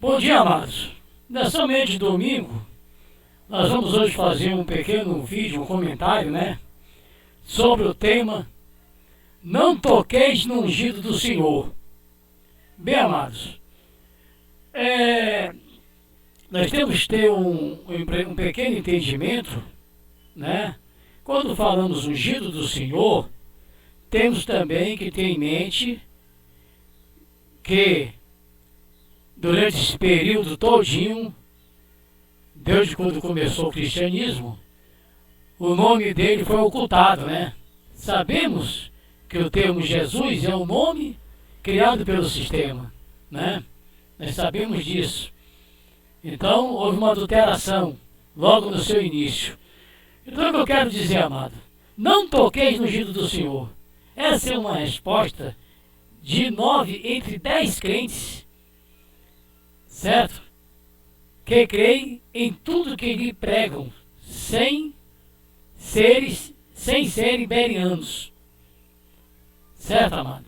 Bom dia, amados. Nessa manhã de domingo, nós vamos hoje fazer um pequeno vídeo, um comentário, sobre o tema Não toqueis no ungido do Senhor. Bem, amados, nós temos que ter um pequeno entendimento, Quando falamos ungido do Senhor, temos também que ter em mente que durante esse período todinho, desde quando começou o cristianismo, o nome dele foi ocultado, Sabemos que o termo Jesus é um nome criado pelo sistema, Nós sabemos disso. Então, houve uma adulteração logo no seu início. Então, o que eu quero dizer, amado? Não toqueis no ungido do Senhor. Essa é uma resposta de 9 entre 10 crentes, certo? Que creem em tudo que lhe pregam, sem serem berianos. Certo, amado?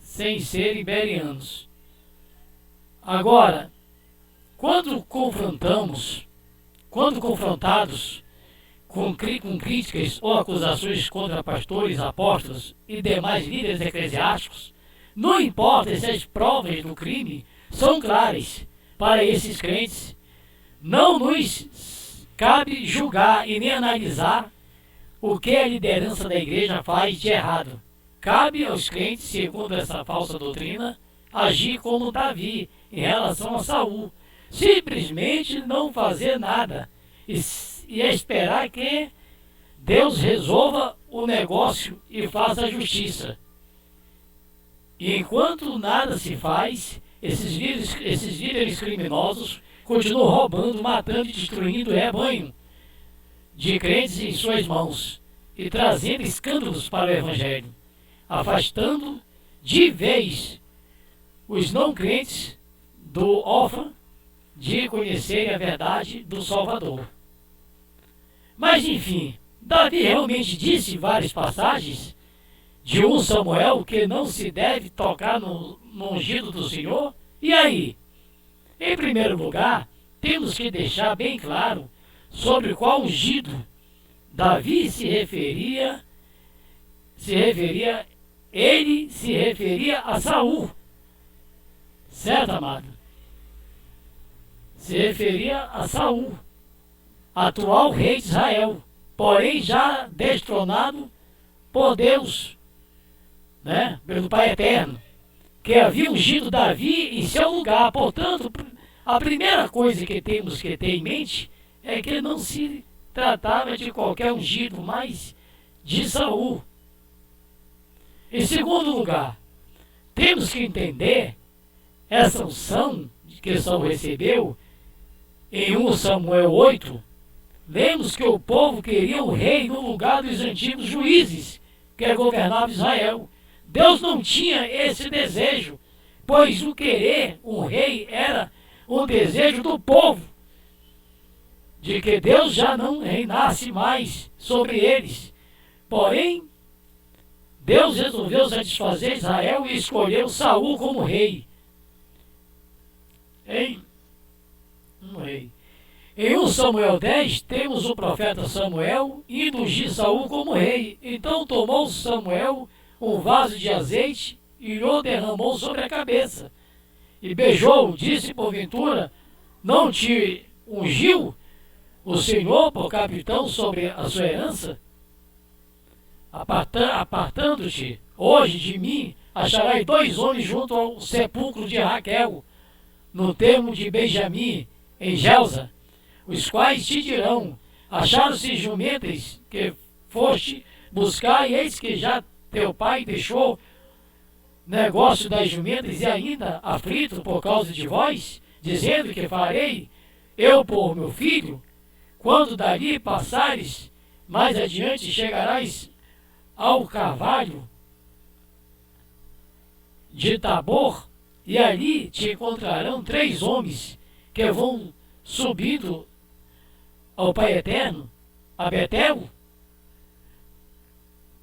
Sem serem berianos. Agora, quando confrontados com críticas ou acusações contra pastores, apóstolos e demais líderes eclesiásticos, não importa se as provas do crime são claras para esses crentes, não nos cabe julgar e nem analisar o que a liderança da igreja faz de errado. Cabe aos crentes, segundo essa falsa doutrina, agir como Davi em relação a Saul, simplesmente não fazer nada e esperar que Deus resolva o negócio e faça a justiça. E enquanto nada se faz, esses líderes criminosos continuam roubando, matando e destruindo o rebanho de crentes em suas mãos e trazendo escândalos para o Evangelho, afastando de vez os não crentes do órfão de conhecerem a verdade do Salvador. Mas enfim, Davi realmente disse em várias passagens de 1 Samuel que não se deve tocar no ungido do Senhor. E aí? Em primeiro lugar, temos que deixar bem claro sobre qual ungido Davi se referia. Ele se referia a Saul. Certo, amado? Se referia a Saul, atual rei de Israel, porém já destronado por Deus, pelo Pai Eterno, que havia ungido Davi em seu lugar. Portanto, a primeira coisa que temos que ter em mente é que não se tratava de qualquer ungido, mas de Saul. Em segundo lugar, temos que entender essa unção que Saul recebeu em 1 Samuel 8. Lemos que o povo queria um rei no lugar dos antigos juízes que governavam Israel. Deus não tinha esse desejo, pois o querer um rei era um desejo do povo, de que Deus já não reinasse mais sobre eles. Porém, Deus resolveu satisfazer Israel e escolheu Saul como rei. Em 1 Samuel 10, temos o profeta Samuel indo ungir Saul como rei. Então tomou Samuel um vaso de azeite e o derramou sobre a cabeça. E beijou, disse: porventura, não te ungiu o Senhor por capitão sobre a sua herança? Apartando-te hoje de mim, acharás 2 homens junto ao sepulcro de Raquel, no termo de Benjamim, em Gelza, os quais te dirão: acharam-se jumentas que foste buscar, e eis que já teu pai deixou negócio das jumentas, e ainda aflito por causa de vós, dizendo: que farei eu por meu filho? Quando dali passares, mais adiante chegarás ao carvalho de Tabor, e ali te encontrarão 3 homens que vão subindo ao Pai Eterno, a Betel.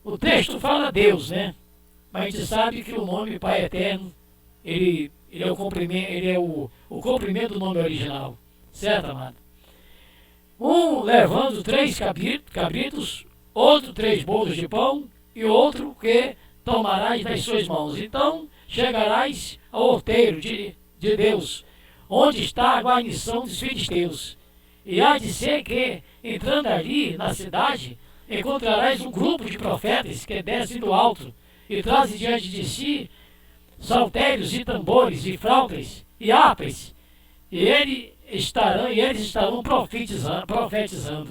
O texto fala Deus, Mas a gente sabe que o nome Pai Eterno, ele Ele é o comprimento do nome original. Certo, amado? Um levando 3 cabritos, outro 3 bolos de pão, e outro que tomarás das suas mãos. Então chegarás ao outeiro de Deus, onde está a guarnição dos filisteus. E há de ser que, entrando ali na cidade, encontrarás um grupo de profetas que descem do alto e trazem diante de si saltérios e tambores e flautas e harpas, e eles estarão profetizando.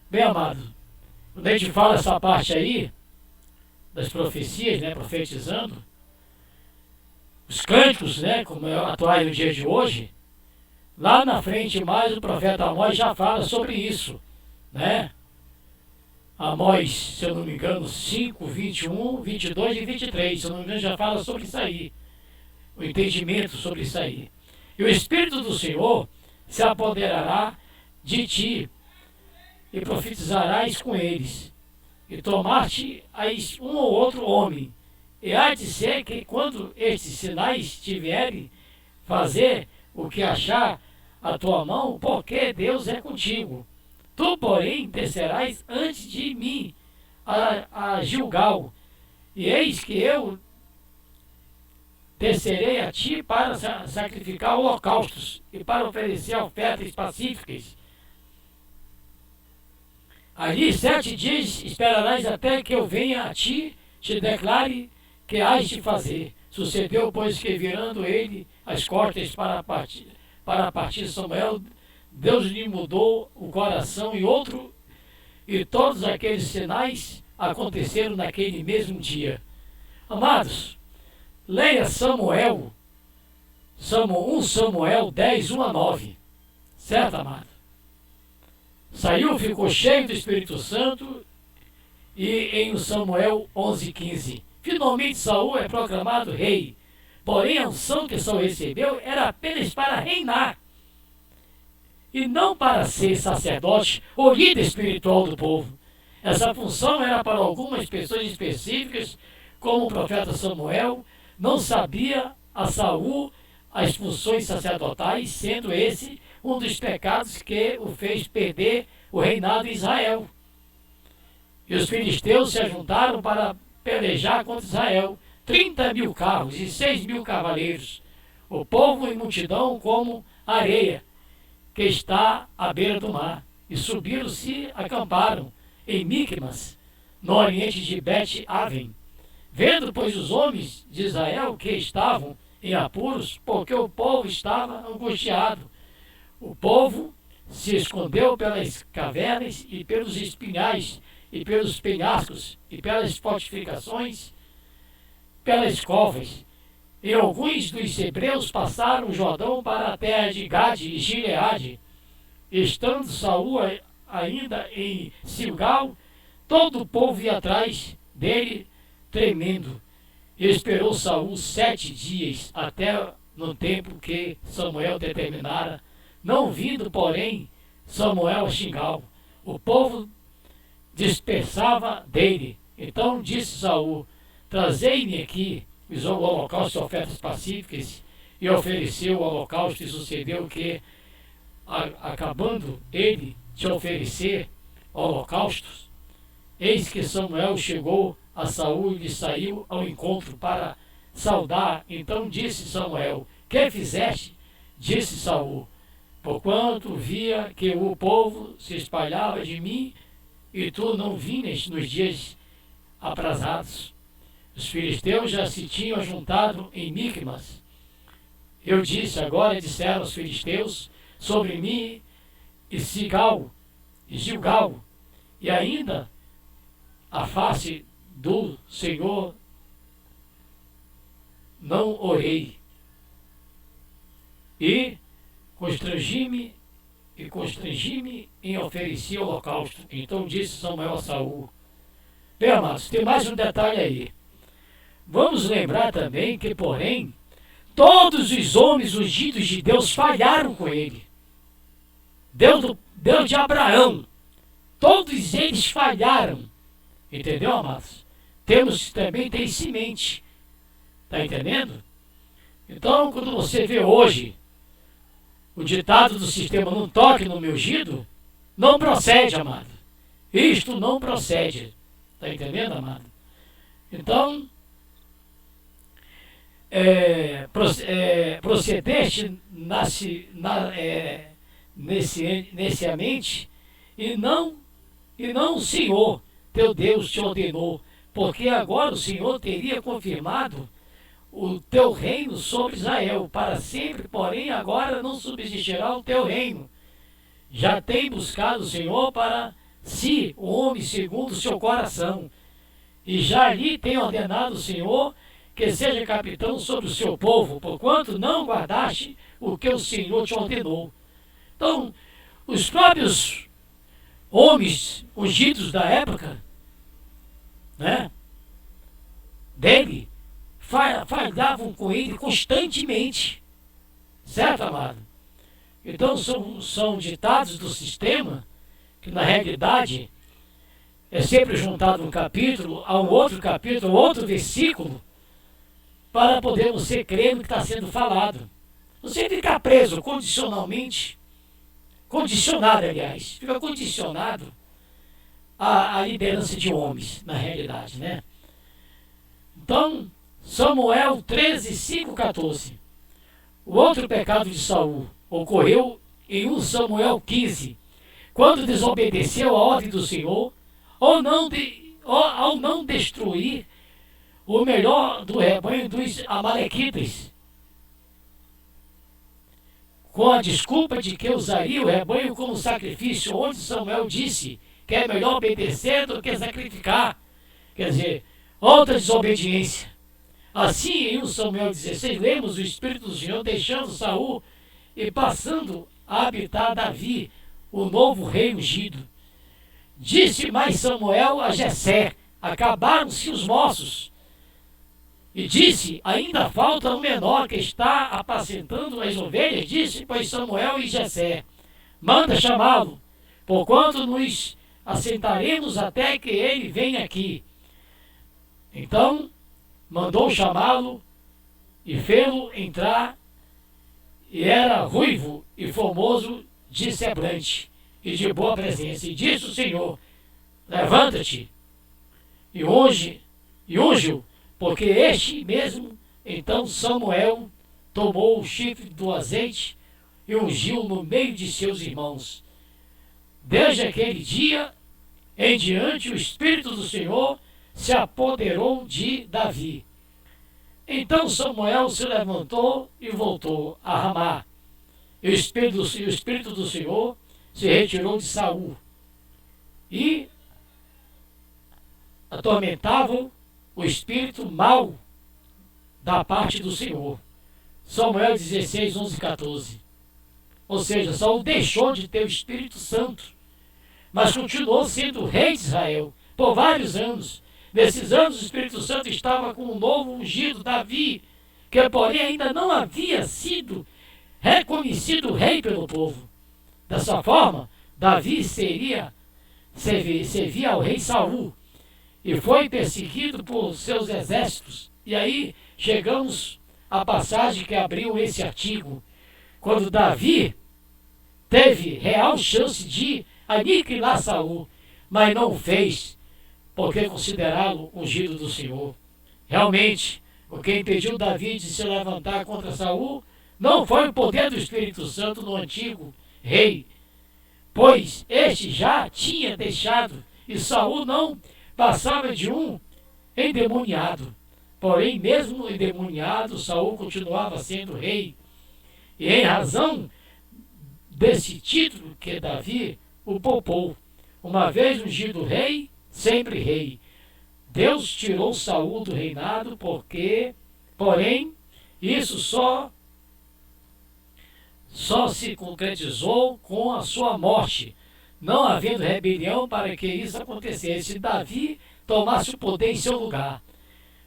Bem, amado, quando a gente fala essa parte aí das profecias, né, profetizando, os cânticos, né, como é atuais no dia de hoje, lá na frente mais o profeta Amós já fala sobre isso, né? Amós, se eu não me engano, 5, 21, 22 e 23, se eu não me engano, já fala sobre isso aí, o entendimento sobre isso aí. E o Espírito do Senhor se apoderará de ti, e profetizarás com eles, e tomar-te-ás um ou outro homem, e há de ser que quando estes sinais tiverem fazer o que achar a tua mão, porque Deus é contigo. Tu, porém, descerás antes de mim a Gilgal, e eis que eu descerei a ti para sacrificar holocaustos e para oferecer ofertas pacíficas. Ali 7 dias esperarás até que eu venha a ti, te declare que hás de fazer. Sucedeu, pois, que virando ele as costas para partir Samuel, Deus lhe mudou o coração e todos aqueles sinais aconteceram naquele mesmo dia. Amados, leia Samuel 1 Samuel 10, 1 a 9. Certo, amado? Saiu, ficou cheio do Espírito Santo, e em Samuel 11, 15. Finalmente Saul é proclamado rei, porém a unção que Saul recebeu era apenas para reinar, e não para ser sacerdote ou líder espiritual do povo. Essa função era para algumas pessoas específicas, como o profeta Samuel não sabia a Saul as funções sacerdotais, sendo esse um dos pecados que o fez perder o reinado em Israel. E os filisteus se ajuntaram para pelejar contra Israel, 30.000 carros e 6.000 cavaleiros, o povo em multidão como areia que está à beira do mar, e subiram-se, acamparam em Micmas, no oriente de Bet-Aven. Vendo, pois, os homens de Israel que estavam em apuros, porque o povo estava angustiado, o povo se escondeu pelas cavernas e pelos espinhais, e pelos penhascos, e pelas fortificações, pelas covas. E alguns dos hebreus passaram o Jordão para a terra de Gade e Gileade. Estando Saul ainda em Silgal, todo o povo ia atrás dele, tremendo. E esperou Saul 7 dias, até no tempo que Samuel determinara, não vindo, porém, Samuel a Gilgal. O povo dispersava dele. Então disse Saul: trazei-me aqui os holocaustos e ofertas pacíficas, e ofereceu o holocausto, e sucedeu que, acabando ele de oferecer holocaustos, eis que Samuel chegou a Saul e lhe saiu ao encontro para saudar. Então disse Samuel: que fizeste? Disse Saul: porquanto via que o povo se espalhava de mim, e tu não vinhas nos dias aprazados. Os filisteus já se tinham juntado em Micmas. Eu disse: agora disseram os filisteus sobre mim e Gilgal, e ainda a face do Senhor não orei. E constrangi-me em oferecer holocausto. Então disse Samuel a Saul. Bem, amados, tem mais um detalhe aí. Vamos lembrar também que, porém, todos os homens ungidos de Deus falharam com ele. Deus de Abraão, todos eles falharam. Entendeu, amados? Temos também ter isso em mente. Está entendendo? Então, quando você vê hoje o ditado do sistema "não toque no meu ungido", não procede, amado. Isto não procede. Está entendendo, amado? Então, procedeste nesse e não o Senhor teu Deus te ordenou, porque agora o Senhor teria confirmado o teu reino sobre Israel para sempre, porém agora não subsistirá o teu reino. Já tem buscado o Senhor para si o homem segundo o seu coração, e já lhe tem ordenado o Senhor que seja capitão sobre o seu povo, porquanto não guardaste o que o Senhor te ordenou. Então, os próprios homens ungidos da época, né, dele, falhavam com ele constantemente. Certo, amado? Então, são ditados do sistema que, na realidade, é sempre juntado um capítulo a um outro versículo, para poder você crer no que está sendo falado. Você fica preso condicionado, aliás, fica condicionado à liderança de homens, na realidade, né? Então, Samuel 13, 5, 14. O outro pecado de Saul ocorreu em 1 Samuel 15, quando desobedeceu a ordem do Senhor, ao não destruir o melhor do rebanho dos amalequitas, com a desculpa de que usaria o rebanho como sacrifício, onde Samuel disse que é melhor obedecer do que sacrificar. Quer dizer, outra desobediência. Assim, em 1 Samuel 16, lemos o Espírito do Senhor deixando Saul e passando a habitar Davi, o novo rei ungido. Disse mais Samuel a Jessé: acabaram-se os moços. E disse: ainda falta um menor que está apacentando as ovelhas. Disse, pois, Samuel e Jessé: manda chamá-lo, porquanto nos assentaremos até que ele venha aqui. Então mandou chamá-lo e fê-lo entrar, e era ruivo e formoso de semblante e de boa presença. E disse o Senhor: levanta-te e unge-o, porque este mesmo. Então Samuel tomou o chifre do azeite e ungiu no meio de seus irmãos. Desde aquele dia em diante, o Espírito do Senhor se apoderou de Davi. Então Samuel se levantou e voltou a Ramá. E o Espírito do Senhor se retirou de Saul e atormentava o espírito mau da parte do Senhor. Samuel 16, 11 e 14. Ou seja, Saul deixou de ter o Espírito Santo, mas continuou sendo rei de Israel por vários anos. Nesses anos, o Espírito Santo estava com o novo ungido, Davi, que porém ainda não havia sido reconhecido rei pelo povo. Dessa forma, Davi servia ao rei Saul e foi perseguido por seus exércitos. E aí chegamos à passagem que abriu esse artigo, quando Davi teve real chance de aniquilar Saul, mas não o fez, porque considerá-lo ungido do Senhor. Realmente, o que impediu Davi de se levantar contra Saul não foi o poder do Espírito Santo no antigo rei, pois este já tinha deixado, e Saul não passava de um endemoniado. Porém, mesmo endemoniado, Saul continuava sendo rei. E em razão desse título que Davi o poupou, uma vez ungido rei, sempre rei. Deus tirou Saul do reinado, porém, isso só se concretizou com a sua morte, não havendo rebelião para que isso acontecesse. Davi tomasse o poder em seu lugar.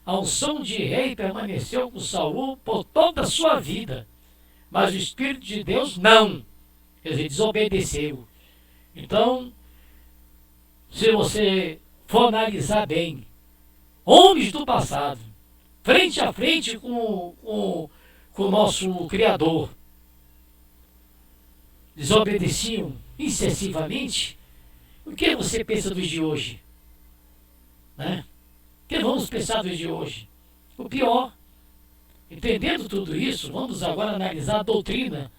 A unção de rei permaneceu com Saul por toda a sua vida, mas o Espírito de Deus não. Ele desobedeceu. Então, se você for analisar bem, homens do passado, frente a frente com com o nosso Criador, desobedeciam excessivamente, o que você pensa dos de hoje? Né? O que vamos pensar dos de hoje? O pior. Entendendo tudo isso, vamos agora analisar a doutrina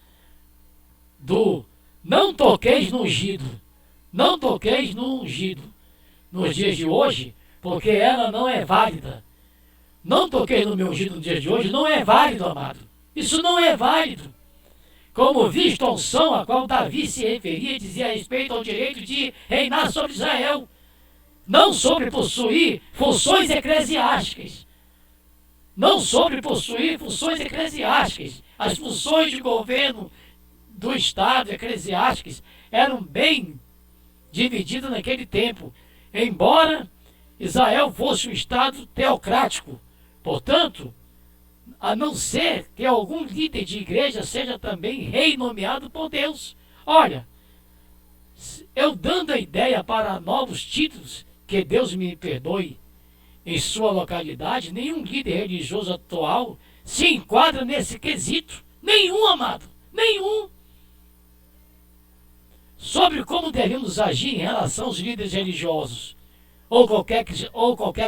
do não toqueis no ungido. Não toqueis no ungido nos dias de hoje, porque ela não é válida. Não toqueis no meu ungido nos dias de hoje não é válido, amado. Isso não é válido. Como visto a unção a qual Davi se referia, dizia a respeito ao direito de reinar sobre Israel, não sobre possuir funções eclesiásticas. Não sobre possuir funções eclesiásticas. As funções de governo do Estado eclesiásticas eram bem divididas naquele tempo, embora Israel fosse um Estado teocrático. Portanto, a não ser que algum líder de igreja seja também rei nomeado por Deus. Olha, eu dando a ideia para novos títulos, que Deus me perdoe, em sua localidade, nenhum líder religioso atual se enquadra nesse quesito. Nenhum, amado, nenhum. Sobre como devemos agir em relação aos líderes religiosos, ou qualquer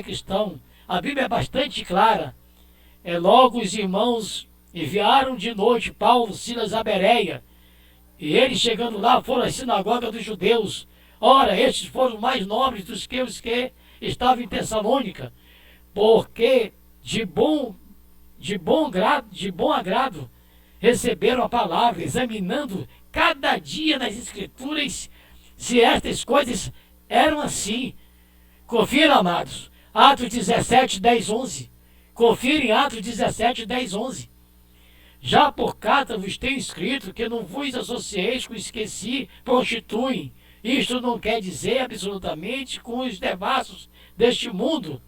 cristão, a Bíblia é bastante clara. Logo os irmãos enviaram de noite Paulo, Silas a Bereia, e eles chegando lá foram à sinagoga dos judeus. Ora, estes foram mais nobres dos que os que estavam em Tessalônica, porque de bom agrado receberam a palavra, examinando cada dia nas Escrituras se estas coisas eram assim. Confira, amados, Atos 17, 10, 11. Confira em Atos 17, 10, 11. Já por carta vos tenho escrito que não vos associeis com os que se prostituem. Isto não quer dizer absolutamente com os devassos deste mundo,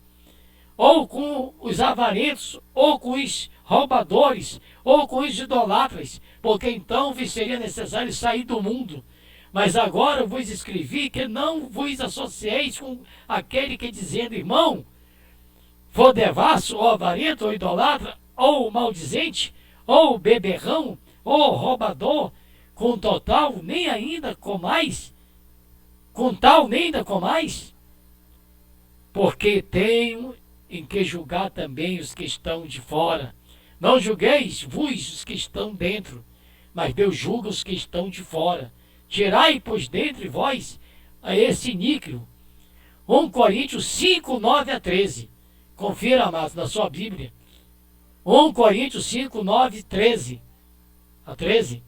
ou com os avarentos, ou com os roubadores, ou com os idolatras, porque então vos seria necessário sair do mundo. Mas agora vos escrevi que não vos associeis com aquele que dizendo, irmão, for devasso, ou avarento, ou idolatra, ou maldizente, ou beberrão, ou roubador, com tal nem ainda comais, porque tenho em que julgar também os que estão de fora. Não julgueis vos os que estão dentro, mas Deus julga os que estão de fora. Tirai, pois, dentre vós a esse iníquo. 1 Coríntios 5, 9 a 13. Confira, amados, na sua Bíblia. 1 Coríntios 5, 9, 13 a 13.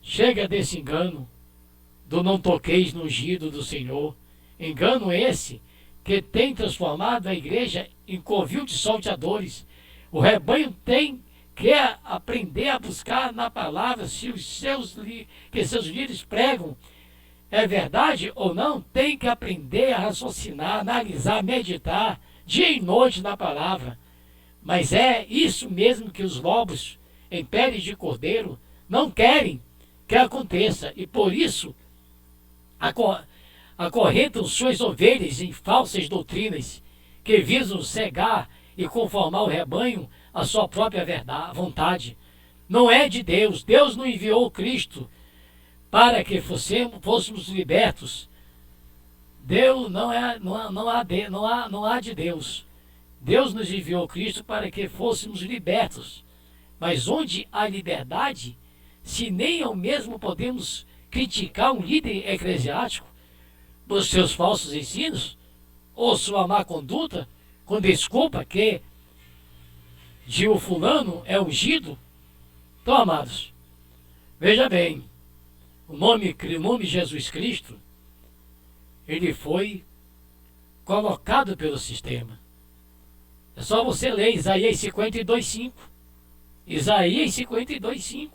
Chega desse engano do não toqueis no ungido do Senhor. Engano esse que tem transformado a igreja em covil de salteadores. O rebanho tem que aprender a buscar na palavra se seus líderes pregam é verdade ou não. Tem que aprender a raciocinar, analisar, meditar dia e noite na palavra. Mas é isso mesmo que os lobos em peles de cordeiro não querem que aconteça, e por isso acorrentam suas ovelhas em falsas doutrinas que visam cegar e conformar o rebanho à sua própria vontade. Não é de Deus. Deus não enviou Cristo para que fôssemos libertos. Deus não há de Deus. Deus nos enviou Cristo para que fôssemos libertos. Mas onde há liberdade, se nem ao mesmo podemos criticar um líder eclesiástico por seus falsos ensinos ou sua má conduta, com desculpa que de o fulano é ungido? Então, amados, veja bem, o nome Jesus Cristo, ele foi colocado pelo sistema. É só você ler Isaías 52:5. Isaías 52:5.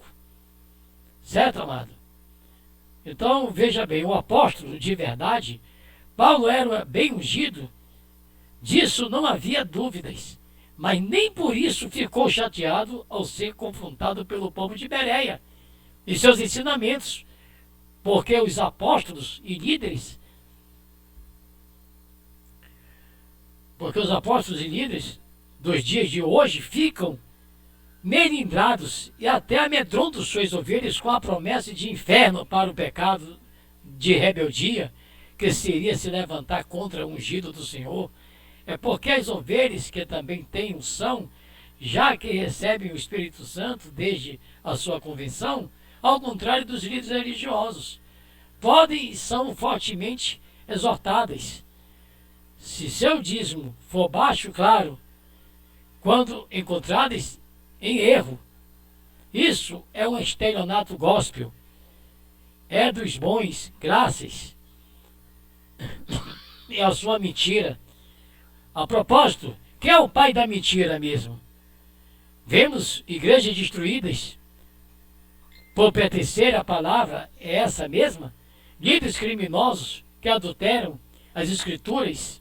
Certo, amado? Então, veja bem, o apóstolo de verdade, Paulo era bem ungido, disso não havia dúvidas, mas nem por isso ficou chateado ao ser confrontado pelo povo de Bereia e seus ensinamentos, porque os apóstolos e líderes dos dias de hoje ficam melindrados e até amedrontam suas ovelhas com a promessa de inferno para o pecado de rebeldia que seria se levantar contra o ungido do Senhor. É porque as ovelhas que também têm unção, já que recebem o Espírito Santo desde a sua convenção, ao contrário dos líderes religiosos, podem e são fortemente exortadas. Se seu dízimo for baixo, claro, quando encontradas em erro, isso é um estelionato gospel, é dos bons, graças e a sua mentira. A propósito, quem é o pai da mentira mesmo? Vemos igrejas destruídas por pertencer à palavra, é essa mesma? Líderes criminosos que adulteram as escrituras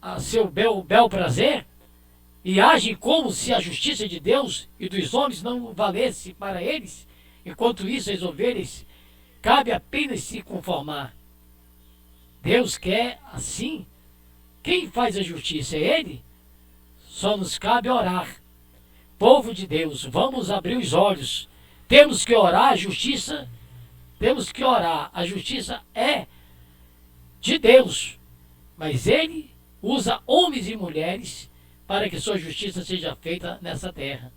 a seu bel prazer e agem como se a justiça de Deus e dos homens não valesse para eles, enquanto isso as ovelhas cabe apenas se conformar. Deus quer assim. Quem faz a justiça é Ele. Só nos cabe orar. Povo de Deus, vamos abrir os olhos. Temos que orar a justiça. Temos que orar. A justiça é de Deus. Mas Ele usa homens e mulheres para que sua justiça seja feita nessa terra.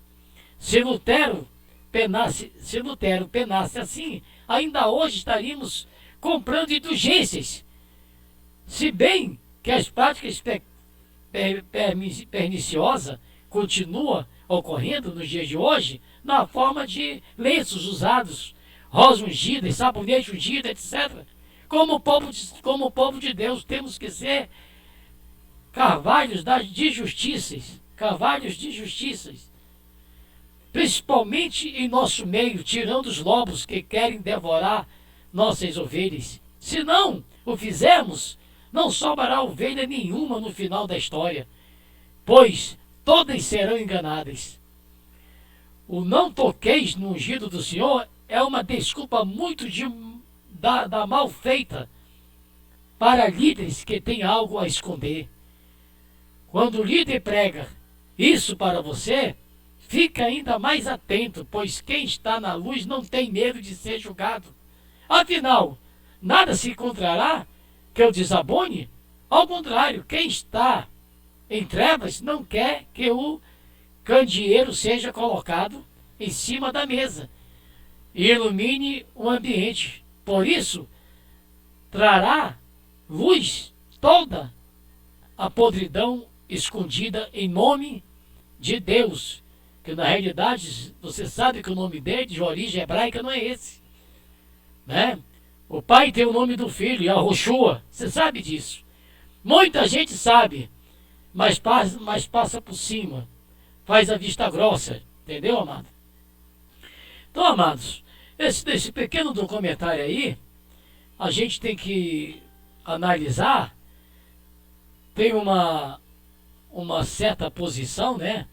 Se Lutero penasse assim, ainda hoje estaríamos comprando indulgências. Se bem que as práticas perniciosas continuam ocorrendo nos dias de hoje, na forma de lenços usados, rosa ungida, sabonete ungido, etc. Como povo de Deus, temos que ser carvalhos de justiças, principalmente em nosso meio, tirando os lobos que querem devorar nossas ovelhas. Se não o fizermos, não sobrará ovelha nenhuma no final da história, pois todas serão enganadas. O não toqueis no ungido do Senhor é uma desculpa muito da mal feita para líderes que têm algo a esconder. Quando o líder prega isso para você, fica ainda mais atento, pois quem está na luz não tem medo de ser julgado. Afinal, nada se encontrará que eu desabone? Ao contrário, quem está em trevas não quer que o candeeiro seja colocado em cima da mesa e ilumine o ambiente. Por isso, trará luz toda a podridão escondida em nome de Deus, que na realidade você sabe que o nome dele de origem hebraica não é esse, né? O pai tem o nome do filho, Yahushua, você sabe disso. Muita gente sabe, mas passa por cima, faz a vista grossa, entendeu, amado? Então, amados, esse pequeno documentário aí, a gente tem que analisar, tem uma certa posição, né?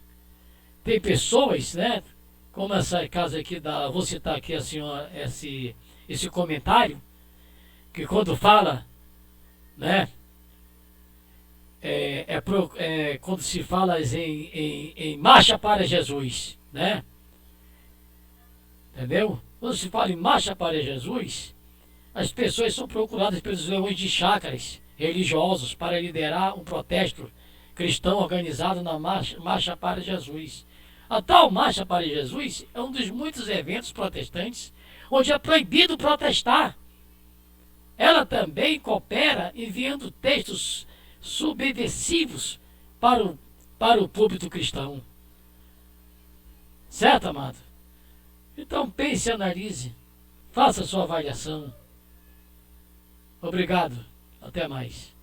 Tem pessoas, né? Como essa casa aqui, vou citar aqui a senhora, esse comentário, que quando fala, né? Quando se fala em marcha para Jesus, né? Entendeu? Quando se fala em marcha para Jesus, as pessoas são procuradas pelos leões de chácaras religiosos para liderar um protesto cristão organizado na marcha para Jesus. A tal marcha para Jesus é um dos muitos eventos protestantes onde é proibido protestar. Ela também coopera enviando textos subversivos para o púlpito cristão. Certo, amado? Então pense e analise. Faça a sua avaliação. Obrigado. Até mais.